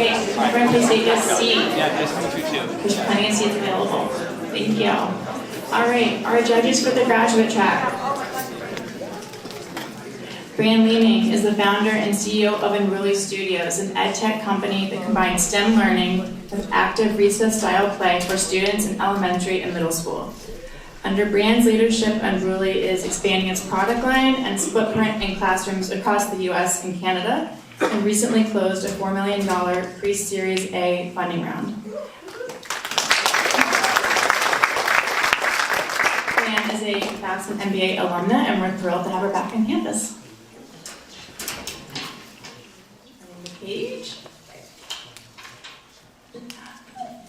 Okay, everyone please take a seat. Yeah, nice to meet you too. There's plenty of seats available. Thank you. All right, our judges for the graduate track. Fran Leeming is the founder and CEO of Unruly Studios, an ed tech company that combines STEM learning with active recess-style play for students in elementary and middle school. Under Brand's leadership, Unruly is expanding its product line and its footprint in classrooms across the US and Canada, and recently closed a $4 million pre-Series A funding round. Fran is a Babson MBA alumna, and we're thrilled to have her back on campus. Page.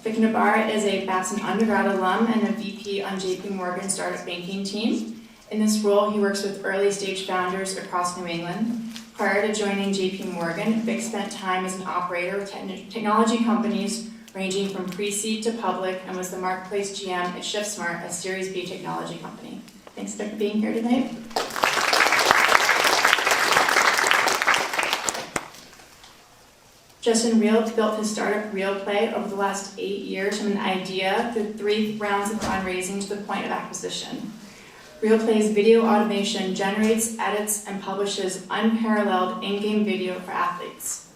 Vic Nabar is a Babson undergrad alum and a VP on JP Morgan startup banking team. In this role, he works with early stage founders across New England. Prior to joining JP Morgan, Vic spent time as an operator with technology companies ranging from pre-seed to public and was the marketplace GM at ShiftSmart, a Series B technology company. Thanks for being here tonight. Justin Real built his startup RealPlay over the last 8 years from an idea through 3 rounds of fundraising to the point of acquisition. RealPlay's video automation generates, edits, and publishes unparalleled in-game video for athletes.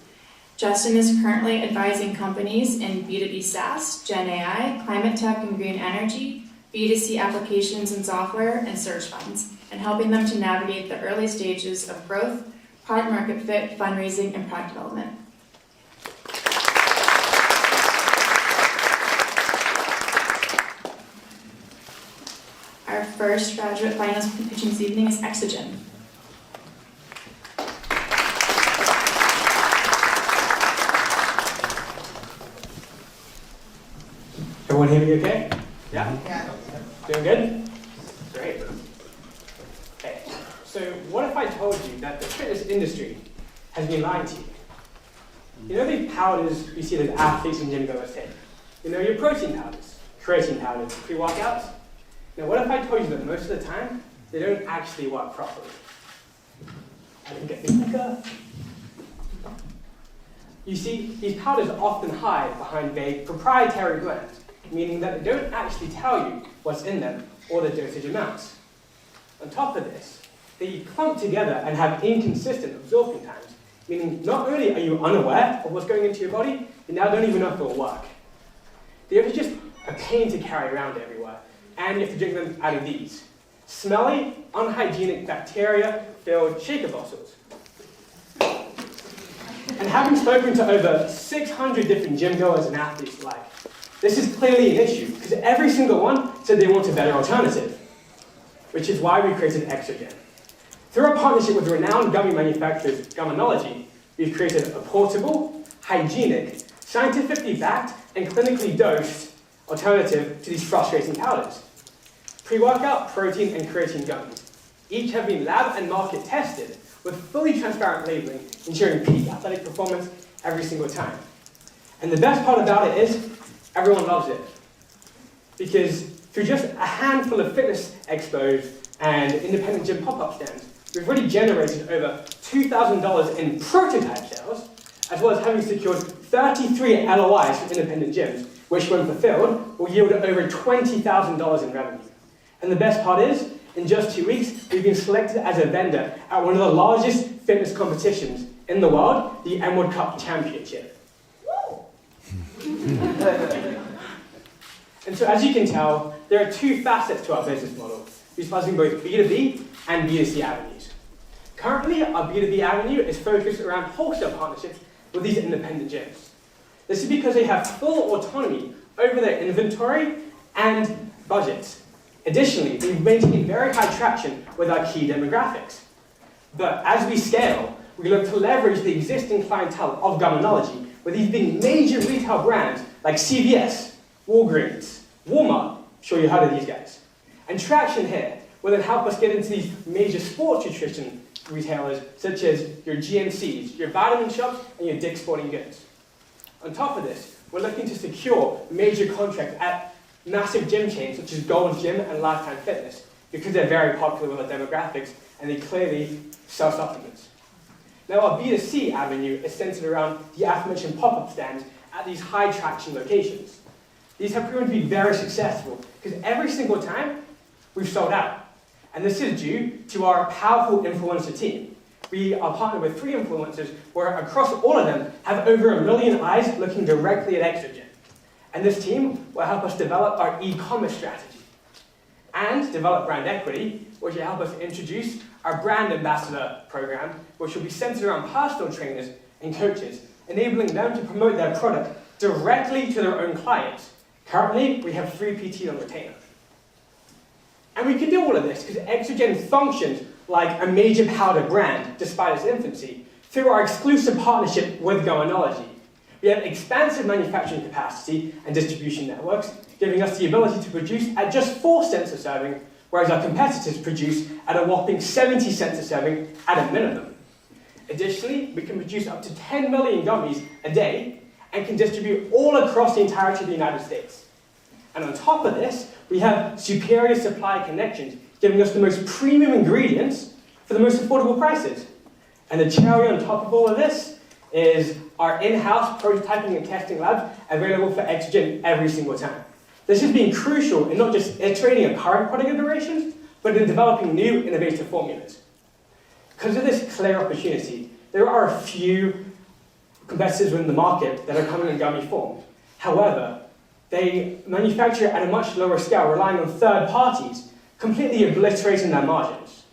Justin is currently advising companies in B2B SaaS, Gen AI, climate tech and green energy, B2C applications and software, and search funds, and helping them to navigate the early stages of growth, product market fit, fundraising, and product development. Our first graduate finalist pitching this evening is Exogen. Everyone hear me okay? Yeah? Doing good? Great. Okay, so what if I told you that the fitness industry has been lying to you? You know the powders you see that athletes and gym goers take? You know your protein powders, creatine powders, pre-workouts? Now, what if I told you that most of the time, they don't actually work properly? I didn't get the clicker. You see, these powders often hide behind vague proprietary brands, meaning that they don't actually tell you what's in them or the dosage amounts. On top of this, they clump together and have inconsistent absorption times, meaning not only are you unaware of what's going into your body, you now don't even know if it will work. They're just a pain to carry around everywhere. And you have to drink them out of these smelly, unhygienic, bacteria-filled shaker bottles. And having spoken to over 600 different gym goers and athletes alike, this is clearly an issue, because every single one said they want a better alternative, which is why we created Exogen. Through our partnership with renowned gummy manufacturers Gumminology, we've created a portable, hygienic, scientifically backed, and clinically dosed alternative to these frustrating powders. Pre-workout, protein, and creatine gummies. Each have been lab and market tested with fully transparent labeling, ensuring peak athletic performance every single time. And the best part about it is, everyone loves it. Because through just a handful of fitness expos and independent gym pop-up stands, we've already generated over $2,000 in prototype sales, as well as having secured 33 LOIs from independent gyms, which when fulfilled, will yield over $20,000 in revenue. And the best part is, in just 2 weeks, we've been selected as a vendor at one of the largest fitness competitions in the world, the Emerald Cup Championship. And so as you can tell, there are 2 facets to our business model, utilizing both B2B and B2C avenues. Currently, our B2B avenue is focused around wholesale partnerships with these independent gyms. This is because they have full autonomy over their inventory and budgets. Additionally, we've maintained very high traction with our key demographics. But as we scale, we look to leverage the existing clientele of Gumminology with these big major retail brands like CVS, Walgreens, Walmart, I'm sure you heard of these guys. And traction here will then help us get into these major sports nutrition retailers such as your GNCs, your vitamin shops, and your Dick's Sporting Goods. On top of this, we're looking to secure major contracts at massive gym chains such as Gold's Gym and Lifetime Fitness because they're very popular with our demographics and they clearly sell supplements. Now our B2C avenue is centered around the aforementioned pop-up stands at these high traction locations. These have proven to be very successful because every single time we've sold out. And this is due to our powerful influencer team. We are partnered with 3 influencers where across all of them have over 1 million eyes looking directly at Exogen. And this team will help us develop our e-commerce strategy and develop brand equity, which will help us introduce our brand ambassador program, which will be centered around personal trainers and coaches, enabling them to promote their product directly to their own clients. Currently, we have 3 PT on retainer. And we can do all of this because Exogen functions like a major powder brand, despite its infancy, through our exclusive partnership with Goenology. We have expansive manufacturing capacity and distribution networks, giving us the ability to produce at just 4 cents a serving, whereas our competitors produce at a whopping 70 cents a serving at a minimum. Additionally, we can produce up to 10 million gummies a day and can distribute all across the entirety of the United States. And on top of this, we have superior supply connections, giving us the most premium ingredients for the most affordable prices. And the cherry on top of all of this is our in-house prototyping and testing labs available for Exogen every single time. This has been crucial in not just iterating a current product iterations, but in developing new innovative formulas. Because of this clear opportunity, there are a few competitors within the market that are coming in gummy form. However, they manufacture at a much lower scale, relying on third parties, completely obliterating their margins.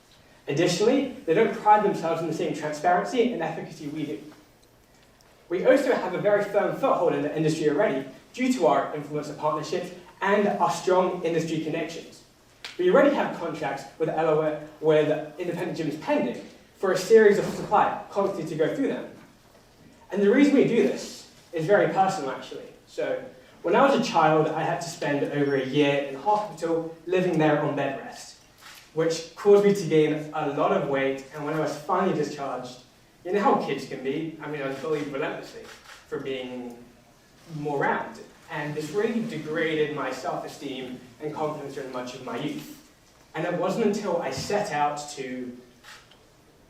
Additionally, they don't pride themselves in the same transparency and efficacy we do. We also have a very firm foothold in the industry already due to our influencer partnerships and our strong industry connections. We already have contracts with LOA with independent gyms pending for a series of supply, constantly to go through them. And the reason we do this is very personal, actually. So, when I was a child, I had to spend over a year in hospital living there on bed rest, which caused me to gain a lot of weight, and when I was finally discharged, you know how kids can be. I mean, I was bullied relentlessly for being more round. And this really degraded my self-esteem and confidence during much of my youth. And it wasn't until I set out to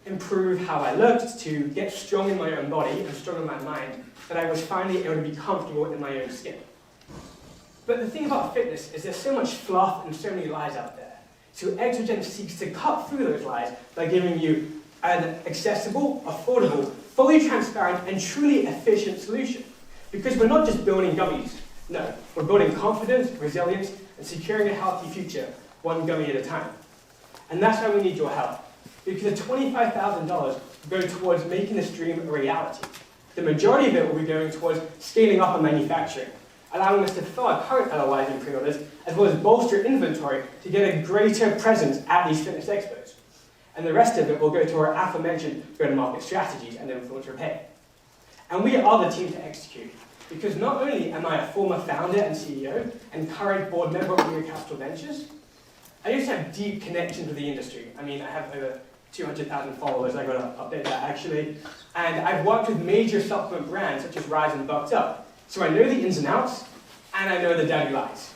improve how I looked, to get strong in my own body and strong in my mind, that I was finally able to be comfortable in my own skin. But the thing about fitness is there's so much fluff and so many lies out there. So Exogen seeks to cut through those lies by giving you an accessible, affordable, fully transparent, and truly efficient solution. Because we're not just building gummies. No, we're building confidence, resilience, and securing a healthy future, one gummy at a time. And that's why we need your help. Because the $25,000 will go towards making this dream a reality. The majority of it will be going towards scaling up our manufacturing, allowing us to fill our current LOIs and pre-orders, as well as bolster inventory to get a greater presence at these fitness expos. And the rest of it will go to our aforementioned go-to-market strategies and influencer pay. And we are the team to execute, because not only am I a former founder and CEO and current board member of New Capital Ventures, I also have deep connections with the industry. I mean, I have over 200,000 followers, I've got to update that actually. And I've worked with major supplement brands such as Rise and Bucked Up. So I know the ins and outs, and I know the dirty lies.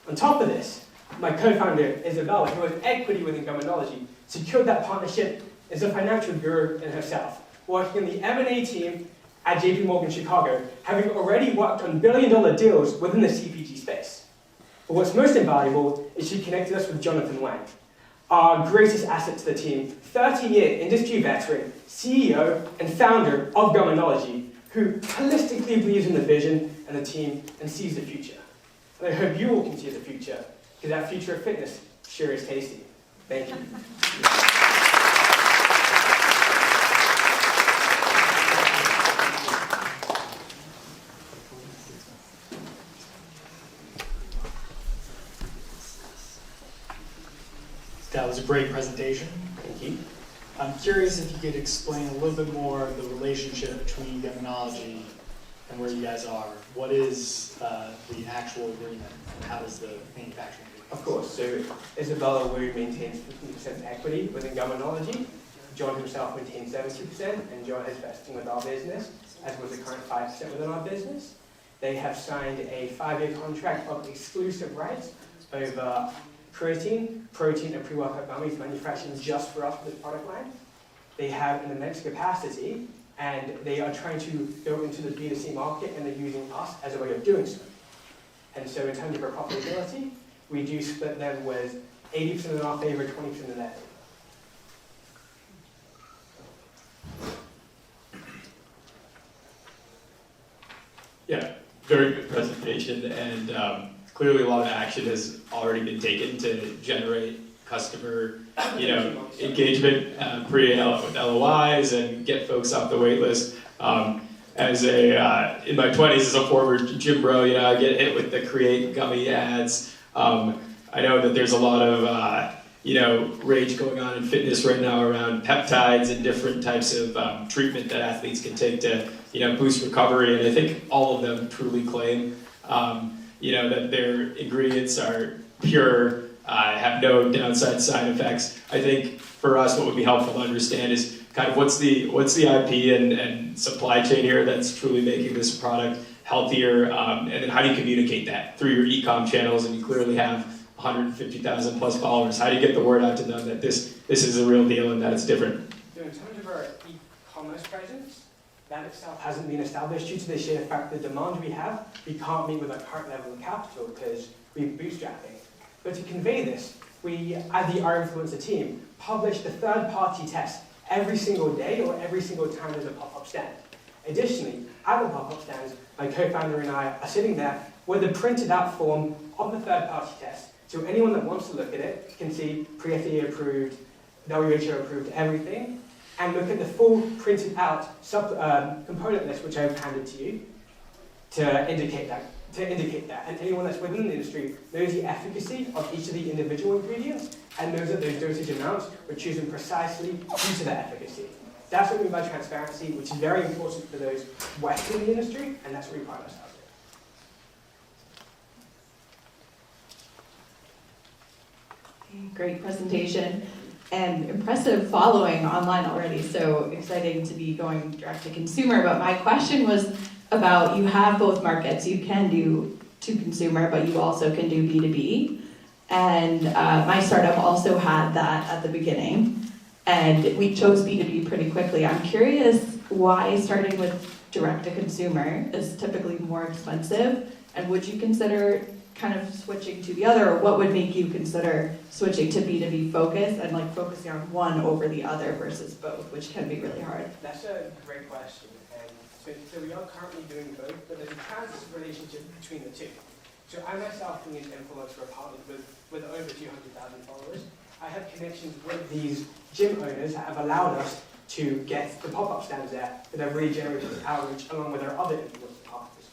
On top of this, my co-founder, Isabella, who has equity within Goenology, secured that partnership as a financial guru in herself, working in the M&A team at JP Morgan Chicago, having already worked on billion-dollar deals within the CPG space. But what's most invaluable is she connected us with Jonathan Wang, our greatest asset to the team, 30-year industry veteran, CEO, and founder of Goenology, who holistically believes in the vision and the team and sees the future. And I hope you all can see the future, because that future of fitness sure is tasty. Thank you. That was a great presentation. Thank you. I'm curious if you could explain a little bit more the relationship between Goenology and where you guys are. What is the actual agreement, and how does the manufacturing agreement? Of course. So Isabella Wu maintains 50% equity within Goenology. John himself maintains 70%, and John is vesting with our business, as was the current 5% within our business. They have signed a 5-year contract of exclusive rights over protein and pre-workout gummies manufactured just for us for this product line. they have an immense capacity, and they are trying to go into the B2C market, and they're using us as a way of doing so. And so in terms of our profitability, we do split them with 80% in our favor, 20% in their favor. Yeah, very good presentation, and clearly a lot of action has already been taken to generate customer, engagement with LOIs and get folks off the wait list. As in my 20s as a former gym bro, I get hit with the Create gummy ads. I know that there's a lot of rage going on in fitness right now around peptides and different types of treatment that athletes can take to boost recovery, and I think all of them truly claim that their ingredients are pure, have no downside side effects. I think for us what would be helpful to understand is kind of what's the IP and supply chain here that's truly making this product healthier, and then how do you communicate that through your e-com channels, and you clearly have 150,000 plus followers. How do you get the word out to them that this is a real deal and that it's different? So in terms of our e-commerce presence, that itself hasn't been established due to the sheer fact the demand we have, we can't meet with our current level of capital because we're bootstrapping. But to convey this, we, as the Our Influencer team, publish the third-party test every single day or every single time there's a pop-up stand. Additionally, at the pop-up stands, my co-founder and I are sitting there with a printed out form of the third-party test. So anyone that wants to look at it can see pre-FDA approved, WHO approved, everything, and look at the full printed out component list, which I've handed to you, to indicate that. And anyone that's within the industry knows the efficacy of each of the individual ingredients and knows that those dosage amounts were chosen precisely due to their efficacy. That's what we mean by transparency, which is very important for those west in the industry, and that's what we pride ourselves in. Great presentation and impressive following online already, so exciting to be going direct to consumer. But my question was about, you have both markets. You can do to consumer, but you also can do B2B. And my startup also had that at the beginning, and we chose B2B pretty quickly. I'm curious why starting with direct to consumer is typically more expensive, and would you consider kind of switching to the other, or what would make you consider switching to B2B focus and like focusing on one over the other versus both, which can be really hard? That's a great question. And so we are currently doing both, but there's a transitive relationship between the two. So I myself, being an influencer, partnered with over 200,000 followers. I have connections with these gym owners that have allowed us to get the pop-up stands there that have really generated outreach along with our other influencer partners.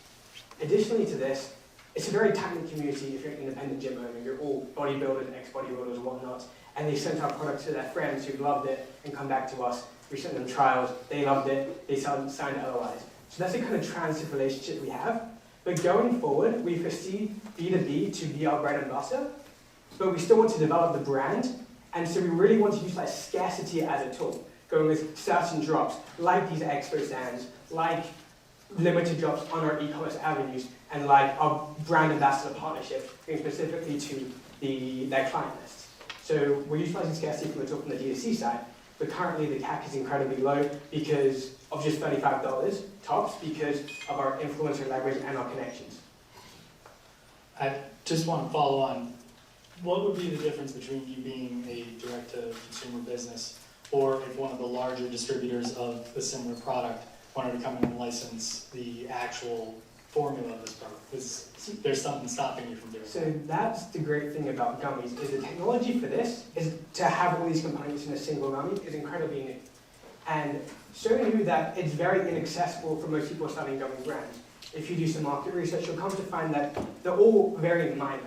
Additionally to this, it's a very tight-knit community. If you're an independent gym owner, you're all bodybuilders, ex-bodybuilders, and whatnot, and they sent our product to their friends who loved it and come back to us. We sent them trials, they loved it, they signed LOIs. So that's the kind of transitive relationship we have. But going forward, we foresee B2B to be our bread and butter, but we still want to develop the brand, and so we really want to utilize scarcity as a tool, going with certain drops, like these expo stands, like limited drops on our e-commerce avenues, and like our brand ambassador partnership, going specifically to their client lists. So we're utilizing scarcity from the top on the D2C side, but currently the CAC is incredibly low because of just $35 tops because of our influencer leverage and our connections. I just want to follow on. What would be the difference between you being a direct-to-consumer business or if one of the larger distributors of a similar product wanted to come in and license the actual formula of this product? Because there's something stopping you from doing that. So that's the great thing about gummies, is the technology for this is to have all these components in a single gummy is incredibly new. And so new that it's very inaccessible for most people starting gummy brands. If you do some market research, you'll come to find that they're all very minor,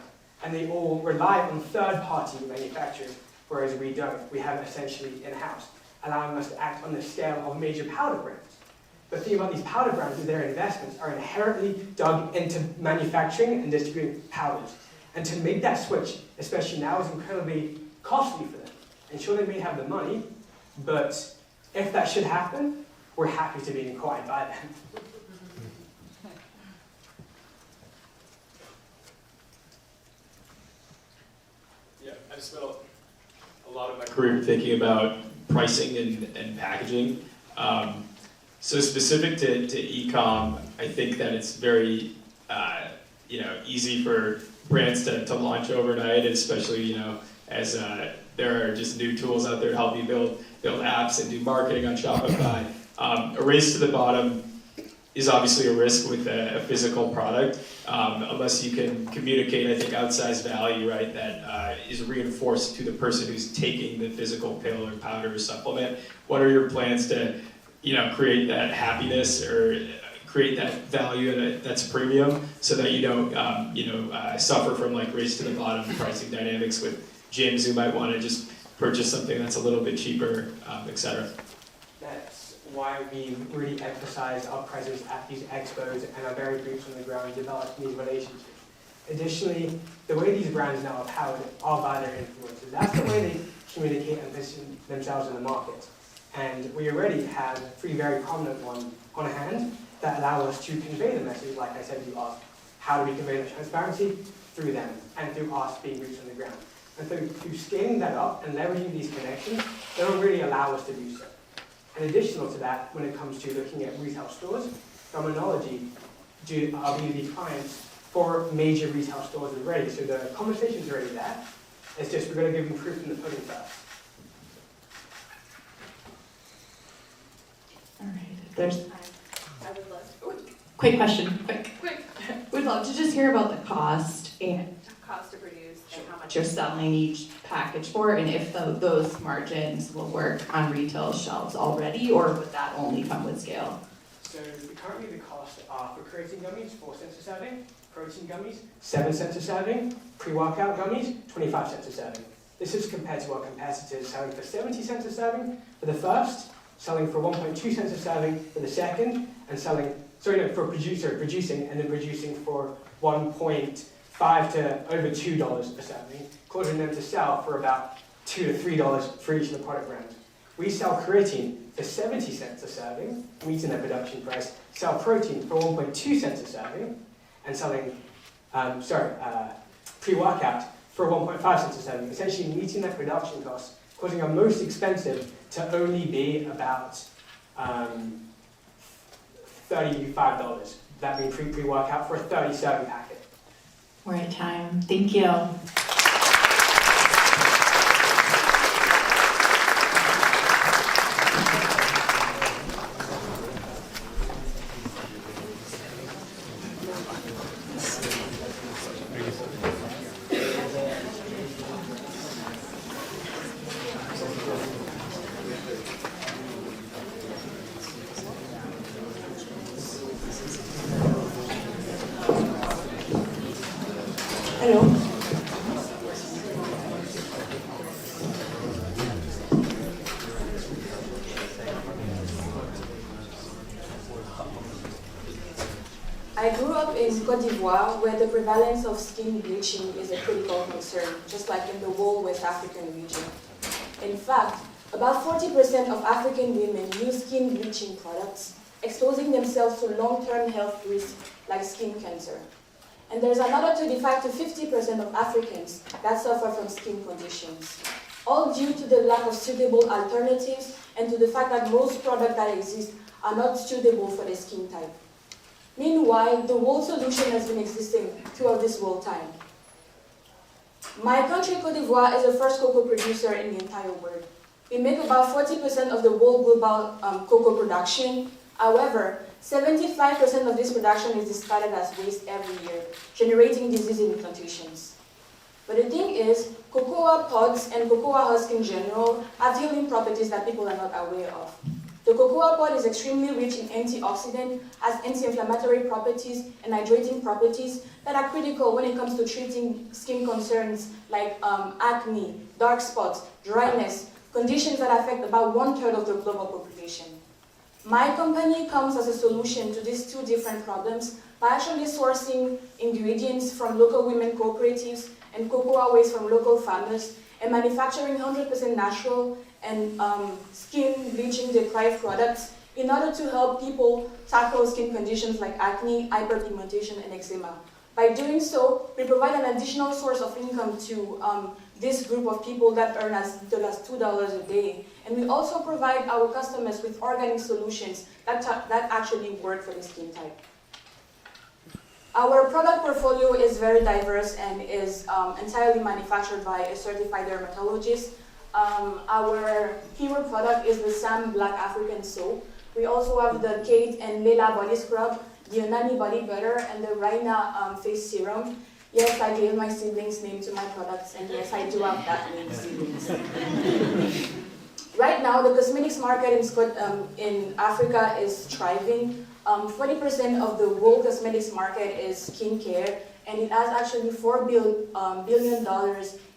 and they all rely on third-party manufacturers, whereas we don't. We have it essentially in-house, allowing us to act on the scale of major powder brands. The thing about these powder brands is their investments are inherently dug into manufacturing and distributing powders. And to make that switch, especially now, is incredibly costly for them. And sure, they may have the money, but if that should happen, we're happy to be acquired by them. Yeah, I spent a lot of my career thinking about pricing and packaging. So specific to e-com, I think that it's very easy for brands to launch overnight, especially as there are just new tools out there to help you build apps and do marketing on Shopify. A race to the bottom is obviously a risk with a physical product, unless you can communicate, I think, outsized value, right, that is reinforced to the person who's taking the physical pill or powder or supplement. What are your plans to, create that happiness or create that value that's premium, so that you don't, suffer from like race to the bottom pricing dynamics with gyms who might want to just purchase something that's a little bit cheaper, et cetera. That's why we really emphasize our presence at these expos and are very boots on the ground developing these relationships. Additionally, the way these brands now are powered are by their influencers. That's the way they communicate and position themselves in the market. And we already have 3 very prominent ones on hand that allow us to convey the message. Like I said, you asked, how do we convey the transparency? Through them, and through us being boots on the ground. And so through scaling that up and leveraging these connections, they don't really allow us to do so. And additional to that, when it comes to looking at retail stores, Dominology are B2B clients for major retail stores already. So the conversation's already there. It's just we're going to give them proof in the pudding first. All right, if there's time, I would love to. Quick question, quick. Would love to just hear about the cost and Cost to produce and how much you're selling each package for, and if those margins will work on retail shelves already, or would that only come with scale? So currently the costs are for creatine gummies, 4 cents a serving, protein gummies, 7 cents a serving, pre-workout gummies, 25 cents a serving. This is compared to our competitors selling for 70 cents a serving for the first, selling for 1.2 cents a serving for the second, and producing and then producing for 1.5 to over $2 a serving, causing them to sell for about $2 to $3 for each of the product brands. We sell creatine for 70 cents a serving, meeting their production price, sell protein for 1.2 cents a serving, and selling pre-workout for 1.5 cents a serving, essentially meeting their production costs, causing our most expensive to only be about $35. That being pre-workout for a 30 serving packet. We're at time. Thank you. Hello. I grew up in Côte d'Ivoire, where the prevalence of skin bleaching is a critical concern, just like in the whole West African region. In fact, about 40% of African women use skin bleaching products, exposing themselves to long-term health risks like skin cancer. And there's another 35 to 50% of Africans that suffer from skin conditions, all due to the lack of suitable alternatives and to the fact that most products that exist are not suitable for their skin type. Meanwhile, the world solution has been existing throughout this whole time. My country, Côte d'Ivoire, is the first cocoa producer in the entire world. We make about 40% of the world global cocoa production. However, 75% of this production is discarded as waste every year, generating disease in plantations. But the thing is, cocoa pods and cocoa husk in general have healing properties that people are not aware of. The cocoa pod is extremely rich in antioxidant, has anti-inflammatory properties and hydrating properties that are critical when it comes to treating skin concerns like acne, dark spots, dryness, conditions that affect about 1/3 of the global population. My company comes as a solution to these 2 different problems by actually sourcing ingredients from local women cooperatives and cocoa waste from local farmers and manufacturing 100% natural and skin bleaching deprived products in order to help people tackle skin conditions like acne, hyperpigmentation, and eczema. By doing so, we provide an additional source of income to this group of people that earn as little as $2 a day. And we also provide our customers with organic solutions that actually work for the skin type. Our product portfolio is very diverse and is entirely manufactured by a certified dermatologist. Our hero product is the Sam Black African Soap. We also have the Kate and Leila Body Scrub, the Onani Body Butter, and the Raina Face Serum. Yes, I gave my siblings' name to my products, and yes, I do have that name, siblings. Right now, the cosmetics market in Africa is thriving. 40% of the world cosmetics market is skincare, and it has actually $4 billion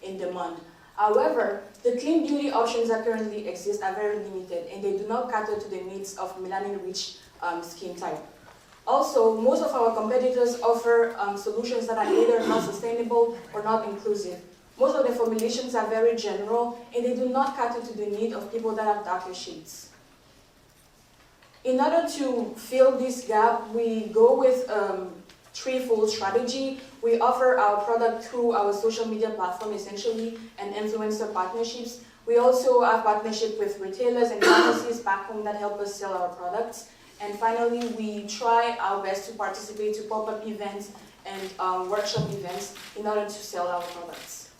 in demand. However, the clean beauty options that currently exist are very limited, and they do not cater to the needs of melanin-rich skin type. Also, most of our competitors offer solutions that are either not sustainable or not inclusive. Most of the formulations are very general, and they do not cater to the need of people that have darker shades. In order to fill this gap, we go with threefold strategy. We offer our product through our social media platform, essentially, and influencer partnerships. We also have partnership with retailers and pharmacies back home that help us sell our products. And finally, we try our best to participate to pop-up events and workshop events in order to sell our products.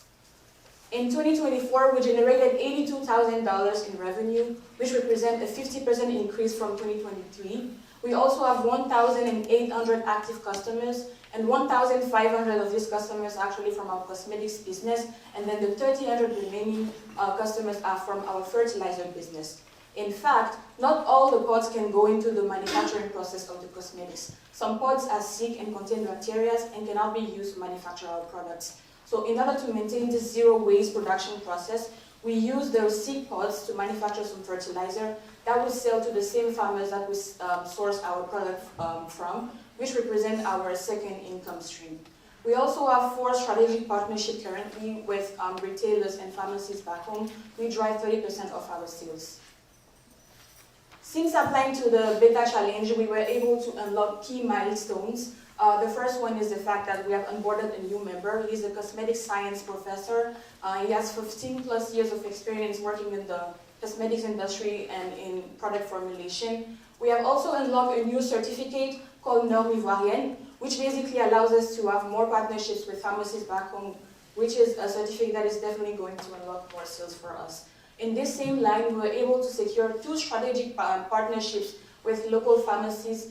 In 2024, we generated $82,000 in revenue, which represents a 50% increase from 2023. We also have 1,800 active customers, and 1,500 of these customers are actually from our cosmetics business, and then the 1,300 remaining customers are from our fertilizer business. In fact, not all the pods can go into the manufacturing process of the cosmetics. Some pods are sick and contain bacteria and cannot be used to manufacture our products. So in order to maintain this zero waste production process, we use those sick pods to manufacture some fertilizer that will sell to the same farmers that we source our product from, which represent our second income stream. We also have 4 strategic partnerships currently with retailers and pharmacies back home. We drive 30% of our sales. Since applying to the Beta Challenge, we were able to unlock key milestones. The first one is the fact that we have onboarded a new member. He's a cosmetic science professor. He has 15 plus years of experience working in the cosmetics industry and in product formulation. We have also unlocked a new certificate called Norme Ivoirienne, which basically allows us to have more partnerships with pharmacies back home, which is a certificate that is definitely going to unlock more sales for us. In this same line, we were able to secure 2 strategic partnerships with local pharmacies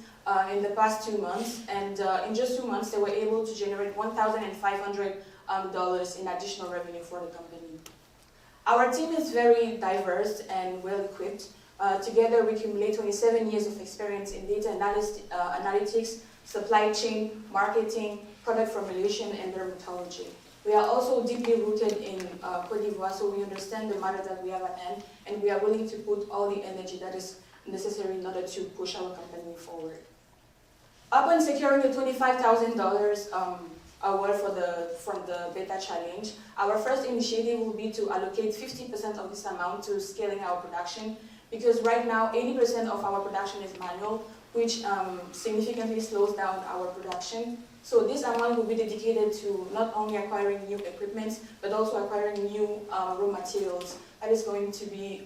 in the past 2 months, and in just 2 months, they were able to generate $1,500 in additional revenue for the company. Our team is very diverse and well-equipped. Together, we accumulate 27 years of experience in data analytics, supply chain, marketing, product formulation, and dermatology. We are also deeply rooted in Côte d'Ivoire, so we understand the matter that we have at hand, and we are willing to put all the energy that is necessary in order to push our company forward. Upon securing the $25,000 award from the Beta Challenge, our first initiative will be to allocate 50% of this amount to scaling our production, because right now 80% of our production is manual, which significantly slows down our production. So this amount will be dedicated to not only acquiring new equipment, but also acquiring new raw materials that is going to be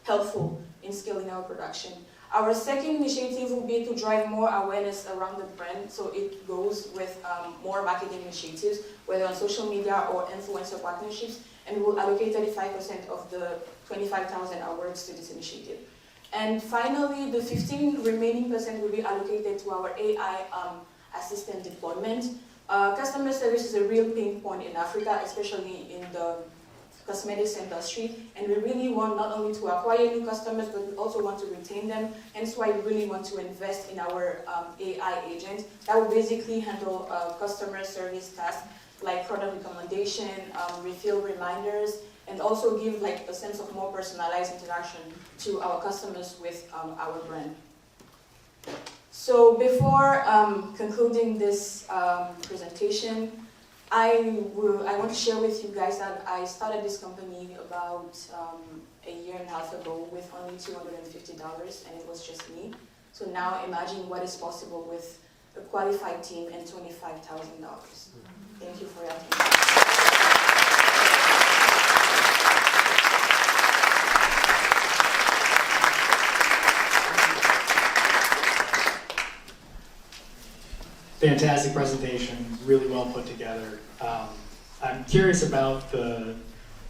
helpful in scaling our production. Our second initiative will be to drive more awareness around the brand, so it goes with more marketing initiatives, whether on social media or influencer partnerships, and we'll allocate 35% of the 25,000 awards to this initiative. And finally, the 15 remaining percent will be allocated to our AI assistant deployment. Customer service is a real pain point in Africa, especially in the cosmetics industry, and we really want not only to acquire new customers, but we also want to retain them. Hence why we really want to invest in our AI agent that will basically handle customer service tasks like product recommendation, refill reminders, and also give like a sense of more personalized interaction to our customers with our brand. So before concluding this presentation, I want to share with you guys that I started this company about a year and a half ago with only $250, and it was just me. So now imagine what is possible with a qualified team and $25,000. Thank you for your attention. fantastic presentation, really well put together. I'm curious about the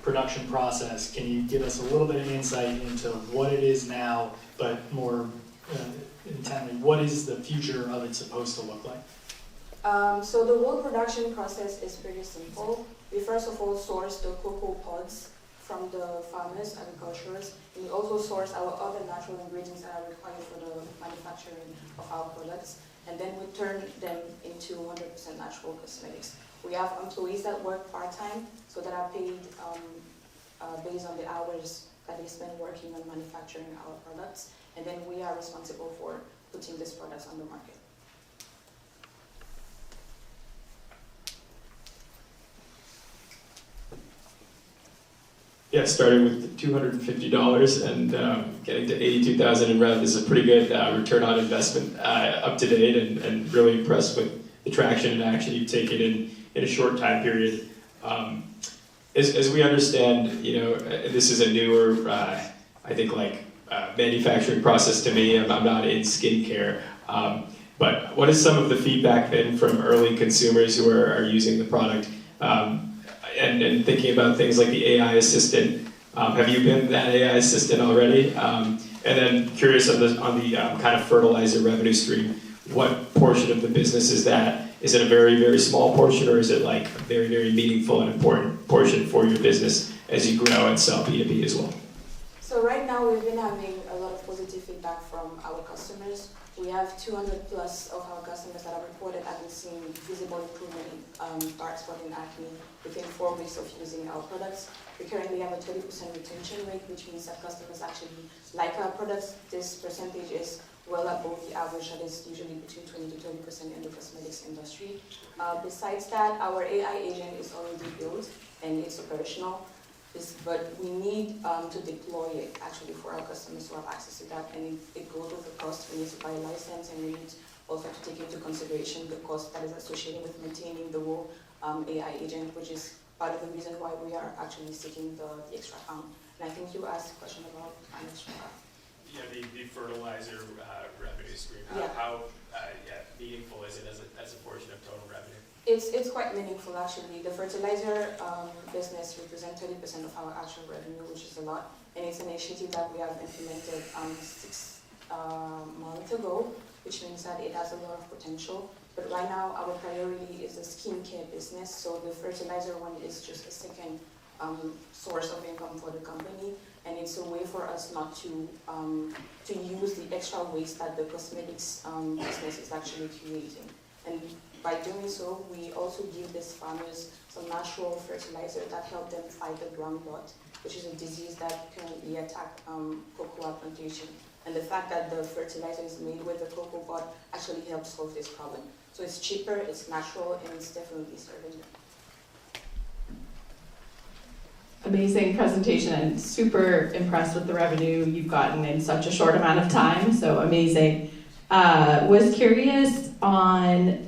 production process. Can you give us a little bit of insight into what it is now, but more intently, what is the future of it supposed to look like? So the whole production process is pretty simple. We first of all source the cocoa pods from the farmers, agriculturists, and we also source our other natural ingredients that are required for the manufacturing of our products, and then we turn them into 100% natural cosmetics. We have employees that work part-time, so that are paid based on the hours that they spend working on manufacturing our products, and then we are responsible for putting these products on the market. Yeah, starting with $250 and getting to $82,000 in rev is a pretty good return on investment, up to date, and really impressed with the traction and action you've taken in a short time period. As we understand, this is a newer, I think, manufacturing process to me. I'm not in skincare, but what has some of the feedback been from early consumers who are using the product? And thinking about things like the AI assistant, have you been that AI assistant already? And then curious on the kind of fertilizer revenue stream, what portion of the business is that? Is it a very, very small portion, or is it like a very, very meaningful and important portion for your business as you grow and sell B2B as well? So right now we've been having a lot of positive feedback from our customers. We have 200 plus of our customers that have reported having seen visible improvement in dark spot and acne within 4 weeks of using our products. We currently have a 30% retention rate, which means that customers actually like our products. This percentage is well above the average that is usually between 20 to 30% in the cosmetics industry. Besides that, our AI agent is already built and it's operational. But we need to deploy it actually for our customers who have access to that, and it goes with the cost. We need to buy a license, and we need also to take into consideration the cost that is associated with maintaining the whole AI agent, which is part of the reason why we are actually seeking the extra fund. And I think you asked a question about extra. Yeah, the fertilizer revenue stream. How meaningful is it as a portion of total revenue? It's quite meaningful actually. The fertilizer business represents 30% of our actual revenue, which is a lot. And it's an initiative that we have implemented 6 months ago, which means that it has a lot of potential. But right now our priority is the skincare business. So the fertilizer one is just a second source of income for the company. And it's a way for us not to use the extra waste that the cosmetics business is actually creating. And by doing so, we also give these farmers some natural fertilizer that help them fight the ground rot, which is a disease that currently attacks cocoa plantation. And the fact that the fertilizer is made with the cocoa pod actually helps solve this problem. So it's cheaper, it's natural, and it's definitely serving them. Amazing presentation, and super impressed with the revenue you've gotten in such a short amount of time, so amazing. Was curious on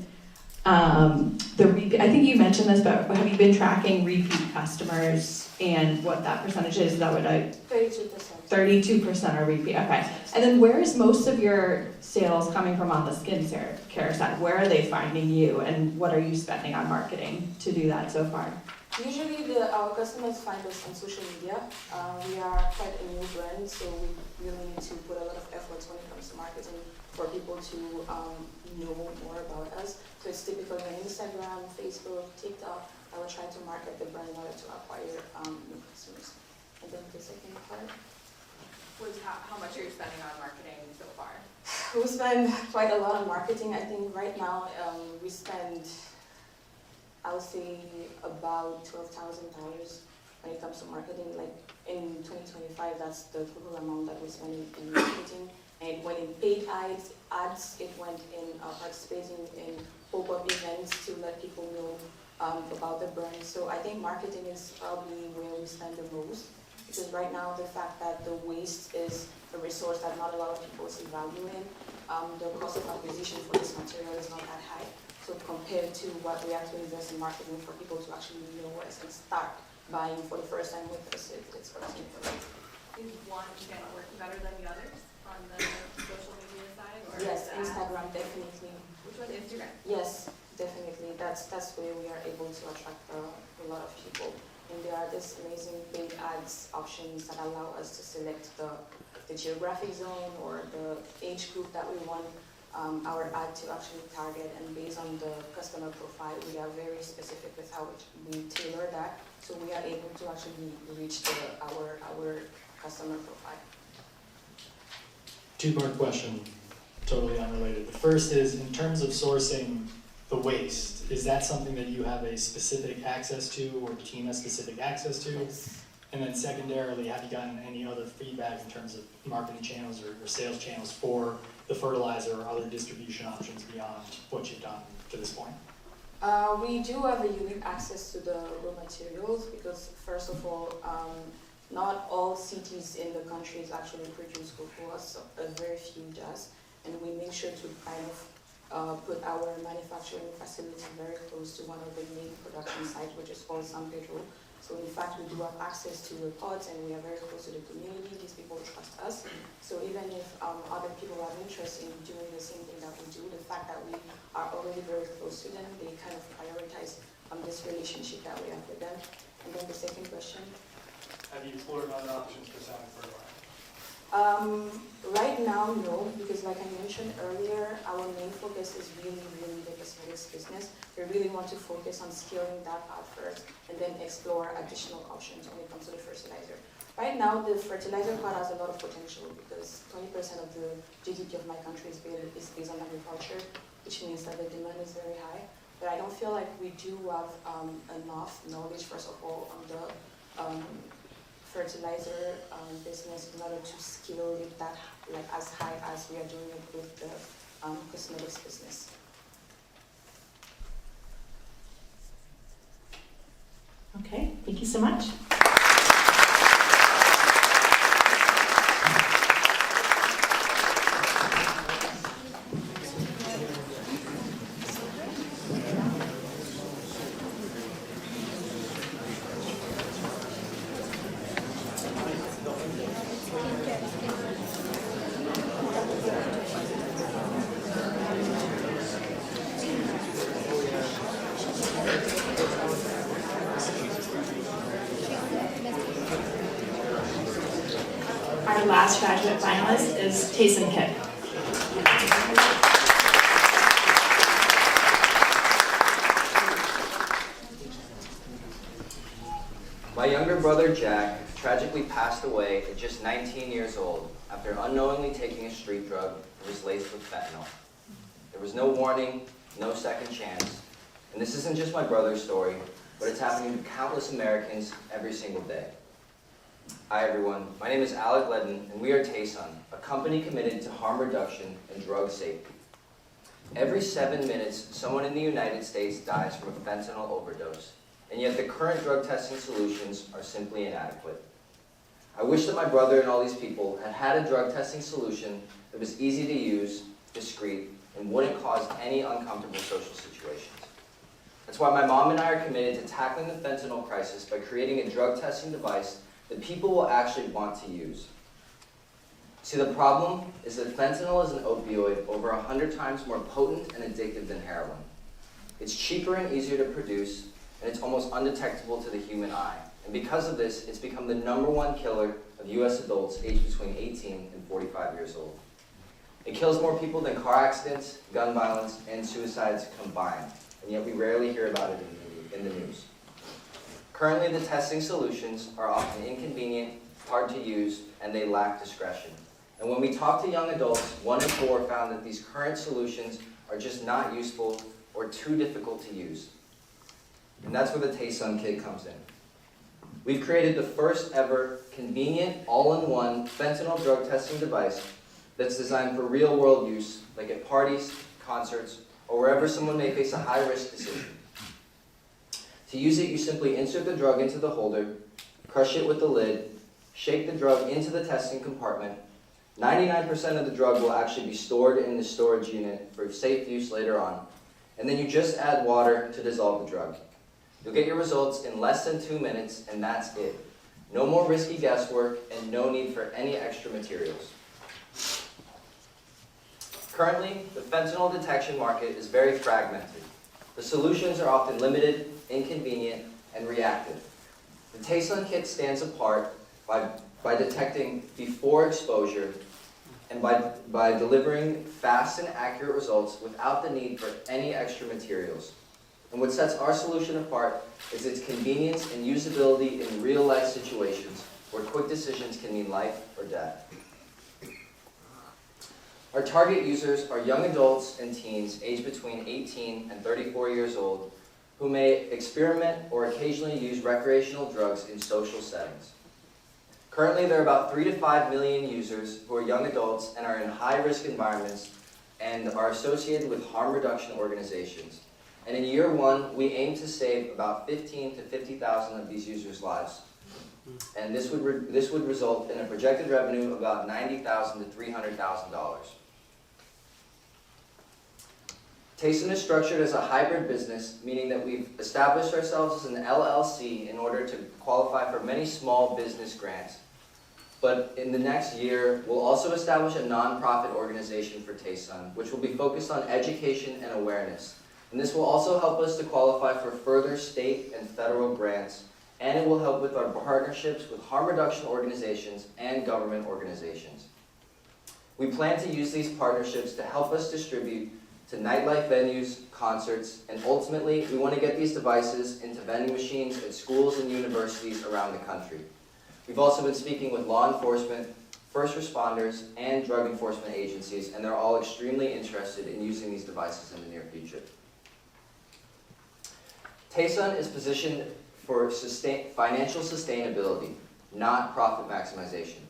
I think you mentioned this, but have you been tracking repeat customers and what that percentage is? Is that what 32%. 32% are repeat, okay. And then where is most of your sales coming from on the skincare side? Where are they finding you, and what are you spending on marketing to do that so far? Usually our customers find us on social media. We are quite a new brand, so we really need to put a lot of efforts when it comes to marketing for people to know more about us. So it's typically on Instagram, Facebook, TikTok. I will try to market the brand in order to acquire new customers. And then the second part was how much are you spending on marketing so far? We spend quite a lot on marketing. I think right now we spend, I would say, about $12,000 when it comes to marketing. Like in 2025, that's the total amount that we spend in marketing. And it went in paid ads, it went in participating in pop-up events to let people know about the brand. So I think marketing is probably where we spend the most, because right now the fact that the waste is a resource that not a lot of people see value in, the cost of acquisition for this material is not that high. So compared to what we have to invest in marketing for people to actually know us and start buying for the first time with us, it's quite significant. Is one channel working better than the others on the social media side? Or yes, Instagram definitely. Which one? Instagram? Yes, that's the way we are able to attract a lot of people. And there are these amazing paid ads options that allow us to select the geographic zone or the age group that we want our ad to actually target, and based on the customer profile, we are very specific with how we tailor that, so we are able to actually reach our customer profile. Two-part question, totally unrelated. The first is, in terms of sourcing the waste, is that something that you have a specific access to, or the team has specific access to? Yes. And then secondarily, have you gotten any other feedback in terms of marketing channels or sales channels for the fertilizer or other distribution options beyond what you've done to this point? We do have a unique access to the raw materials because, first of all, not all cities in the country actually produce cocoa, so very few does, and we make sure to kind of put our manufacturing facility very close to one of the main production sites, which is called San Pedro. So in fact, we do have access to the pods, and we are very close to the community. These people trust us. So even if other people have interest in doing the same thing that we do, the fact that we are already very close to them, they kind of prioritize this relationship that we have with them. And then the second question. Have you explored other options for selling fertilizer? Right now, no, because like I mentioned earlier, our main focus is really the cosmetics business. We really want to focus on scaling that out first and then explore additional options when it comes to the fertilizer. Right now, the fertilizer part has a lot of potential because 20% of the GDP of my country is based on agriculture, which means that the demand is very high. But I don't feel like we do have enough knowledge, first of all, on the fertilizer business in order to scale it that as high as we are doing it with the cosmetics business. Okay, thank you so much. Our last graduate finalist is Tayson Kidd. My younger brother Jack tragically passed away at just 19 years old after unknowingly taking a street drug that was laced with fentanyl. There was no warning, no second chance, and this isn't just my brother's story, but it's happening to countless Americans every single day. Hi everyone, my name is Alec Ledden, and we are Tayson, a company committed to harm reduction and drug safety. Every 7 minutes, someone in the United States dies from a fentanyl overdose, and yet the current drug testing solutions are simply inadequate. I wish that my brother and all these people had had a drug testing solution that was easy to use, discreet, and wouldn't cause any uncomfortable social situations. That's why my mom and I are committed to tackling the fentanyl crisis by creating a drug testing device that people will actually want to use. See, the problem is that fentanyl is an opioid over 100 times more potent and addictive than heroin. It's cheaper and easier to produce, and it's almost undetectable to the human eye. And because of this, it's become the #1 killer of US adults aged between 18 and 45 years old. It kills more people than car accidents, gun violence, and suicides combined, and yet we rarely hear about it in the news. Currently, the testing solutions are often inconvenient, hard to use, and they lack discretion. And when we talk to young adults, 1 in 4 found that these current solutions are just not useful or too difficult to use. And that's where the Tayson Kit comes in. We've created the first ever convenient, all-in-one fentanyl drug testing device that's designed for real-world use, like at parties, concerts, or wherever someone may face a high-risk decision. To use it, you simply insert the drug into the holder, crush it with the lid, shake the drug into the testing compartment. 99% of the drug will actually be stored in the storage unit for safe use later on, and then you just add water to dissolve the drug. You'll get your results in less than 2 minutes, and that's it. No more risky guesswork, and no need for any extra materials. Currently, the fentanyl detection market is very fragmented. The solutions are often limited, inconvenient, and reactive. The Taste-On Kit stands apart by detecting before exposure and by delivering fast and accurate results without the need for any extra materials. And what sets our solution apart is its convenience and usability in real-life situations where quick decisions can mean life or death. Our target users are young adults and teens aged between 18 and 34 years old who may experiment or occasionally use recreational drugs in social settings. Currently, there are about 3 to 5 million users who are young adults and are in high-risk environments and are associated with harm reduction organizations. And in year one, we aim to save about 15 to 50,000 of these users' lives. And this would result in a projected revenue of about $90,000 to $300,000. Taste-On is structured as a hybrid business, meaning that we've established ourselves as an LLC in order to qualify for many small business grants. But in the next year, we'll also establish a nonprofit organization for Taste-On, which will be focused on education and awareness. And this will also help us to qualify for further state and federal grants, and it will help with our partnerships with harm reduction organizations and government organizations. We plan to use these partnerships to help us distribute to nightlife venues, concerts, and ultimately, we want to get these devices into vending machines at schools and universities around the country. We've also been speaking with law enforcement, first responders, and drug enforcement agencies, and they're all extremely interested in using these devices in the near future. Taste-On is positioned for financial sustainability, not profit maximization.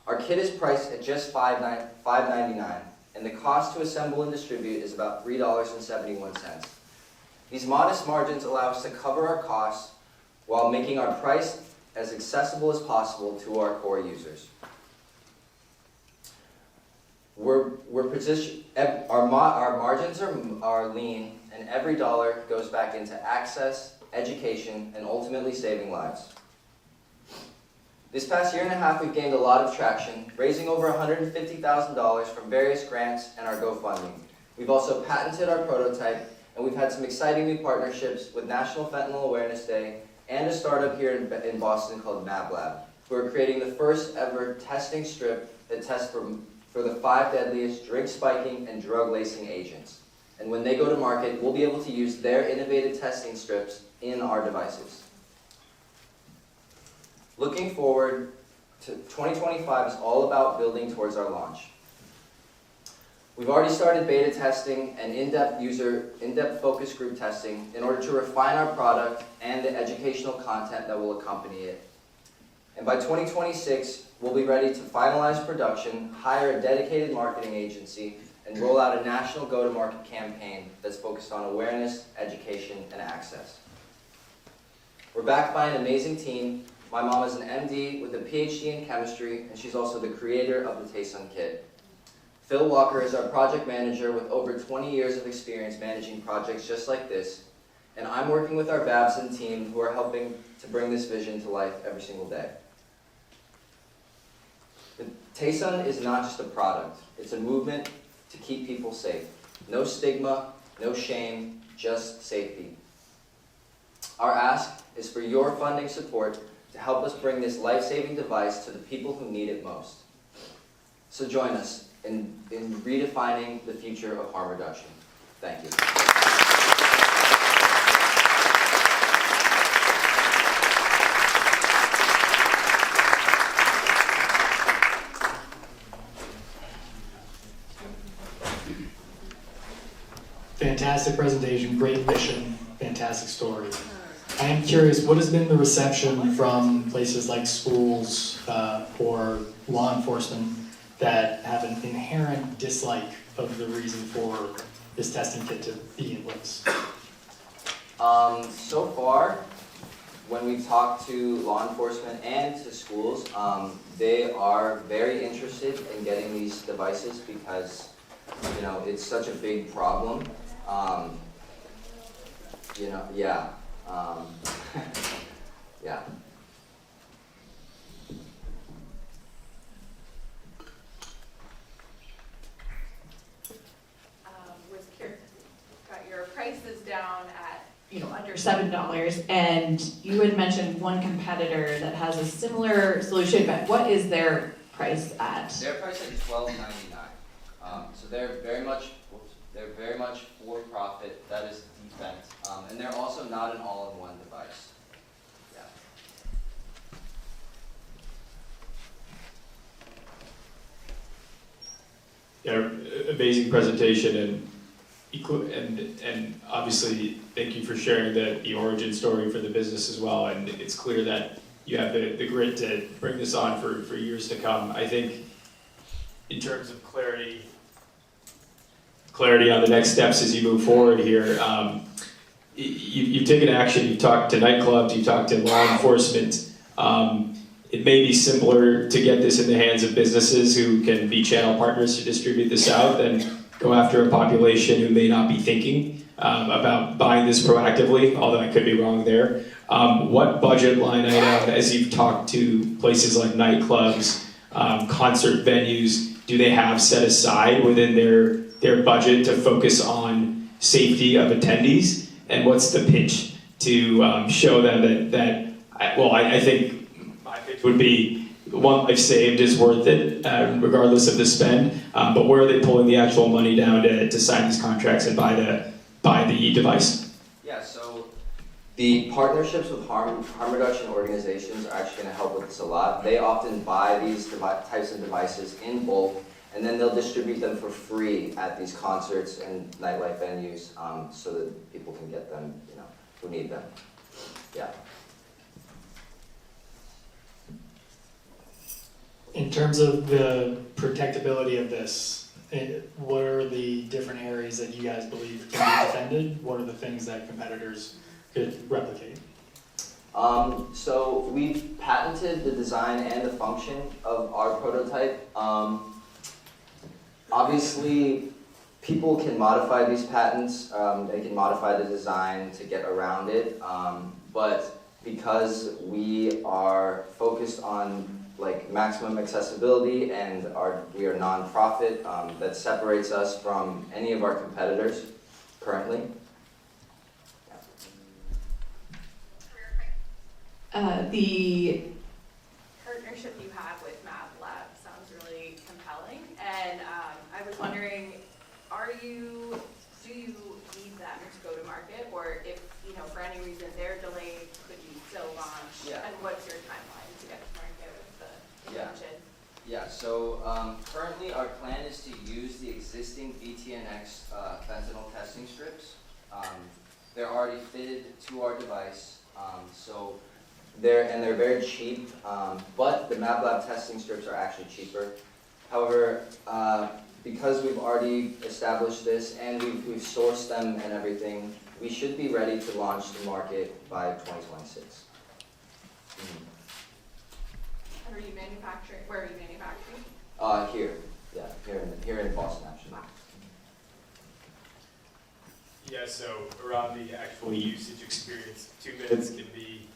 Our kit is priced at just $5.99, and the cost to assemble and distribute is about $3.71. These modest margins allow us to cover our costs while making our price as accessible as possible to our core users. Our margins are lean, and every dollar goes back into access, education, and ultimately saving lives. This past year and a half, we've gained a lot of traction, raising over $150,000 from various grants and our GoFundMe. We've also patented our prototype, and we've had some exciting new partnerships with National Fentanyl Awareness Day and a startup here in Boston called MabLab, who are creating the first ever testing strip that tests for the 5 deadliest drink-spiking and drug-lacing agents. And when they go to market, we'll be able to use their innovative testing strips in our devices. Looking forward to 2025 is all about building towards our launch. We've already started beta testing and in-depth focus group testing in order to refine our product and the educational content that will accompany it. And by 2026, we'll be ready to finalize production, hire a dedicated marketing agency, and roll out a national go-to-market campaign that's focused on awareness, education, and access. We're backed by an amazing team. My mom is an MD with a PhD in chemistry, and she's also the creator of the Taste-On Kit. Phil Walker is our project manager with over 20 years of experience managing projects just like this, and I'm working with our Babson team who are helping to bring this vision to life every single day. The Taste-On is not just a product, it's a movement to keep people safe. No stigma, no shame, just safety. Our ask is for your funding support to help us bring this life-saving device to the people who need it most. So join us in redefining the future of harm reduction. Thank you. Fantastic presentation, great mission, fantastic story. I am curious, what has been the reception from places like schools or law enforcement that have an inherent dislike of the reason for this testing kit to be in place? So far, when we've talked to law enforcement and to schools, they are very interested in getting these devices because, you know, it's such a big problem. Yeah. Yeah. Was curious, got your prices down under $7. And you had mentioned one competitor that has a similar solution, but what is their price at? Their price is $12.99. So they're very much for profit. That is defense, and they're also not an all-in-one device. Yeah, amazing presentation, and obviously thank you for sharing the origin story for the business as well. And it's clear that you have the grit to bring this on for years to come. I think in terms of clarity on the next steps as you move forward here, you've taken action. You've talked to nightclubs. You've talked to law enforcement. It may be simpler to get this in the hands of businesses who can be channel partners to distribute this out than go after a population who may not be thinking about buying this proactively, although I could be wrong there. What budget line item, as you've talked to places like nightclubs, concert venues, do they have set aside within their budget to focus on safety of attendees? And what's the pitch to show them I think it would be one life saved is worth it, regardless of the spend. But where are they pulling the actual money down to sign these contracts and buy the device? Yeah, so the partnerships with harm reduction organizations are actually going to help with this a lot. They often buy these types of devices in bulk, and then they'll distribute them for free at these concerts and nightlife venues, so that people can get them, who need them. Yeah. In terms of the protectability of this, what are the different areas that you guys believe can be defended? What are the things that competitors could replicate? So we've patented the design and the function of our prototype. Obviously, people can modify these patents. They can modify the design to get around it. But because we are focused on maximum accessibility and we are non-profit, that separates us from any of our competitors currently. The Partnership you have with MabLab sounds really compelling, and I was wondering, do you need them to go to market, or if, for any reason they're delayed, could you still launch? Yeah. And what's your timeline to get to market with the invention? Yeah, so currently our plan is to use the existing BTNX fentanyl testing strips. They're already fitted to our device, they're very cheap, but the MabLab testing strips are actually cheaper. However, because we've already established this and we've sourced them and everything, we should be ready to launch the market by 2026. And are you manufacturing? Where are you manufacturing? Here in Boston, actually. Yeah, so around the actual usage experience, 2 minutes can be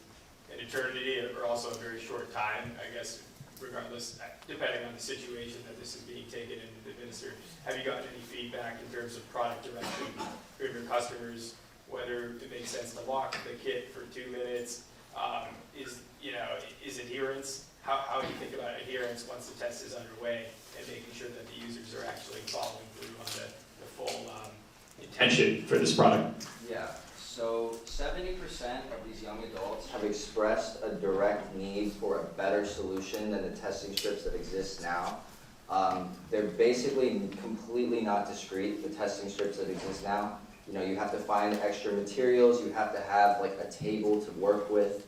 an eternity or also a very short time, I guess, regardless, depending on the situation that this is being taken and administered. Have you gotten any feedback in terms of product direction from your customers, whether it makes sense to lock the kit for 2 minutes? Is adherence, how do you think about adherence once the test is underway and making sure that the users are actually following through on the full Intention for this product? Yeah, so 70% of these young adults have expressed a direct need for a better solution than the testing strips that exist now. They're basically completely not discreet, the testing strips that exist now. You have to find extra materials, you have to have a table to work with.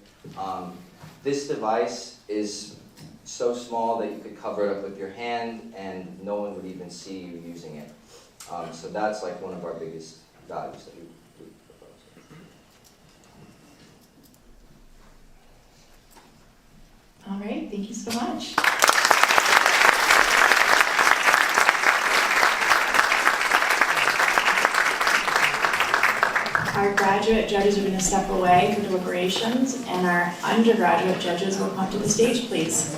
This device is so small that you could cover it up with your hand and no one would even see you using it. So that's one of our biggest values that we propose. All right, thank you so much. Our graduate judges are going to step away for deliberations, and our undergraduate judges will come to the stage, please.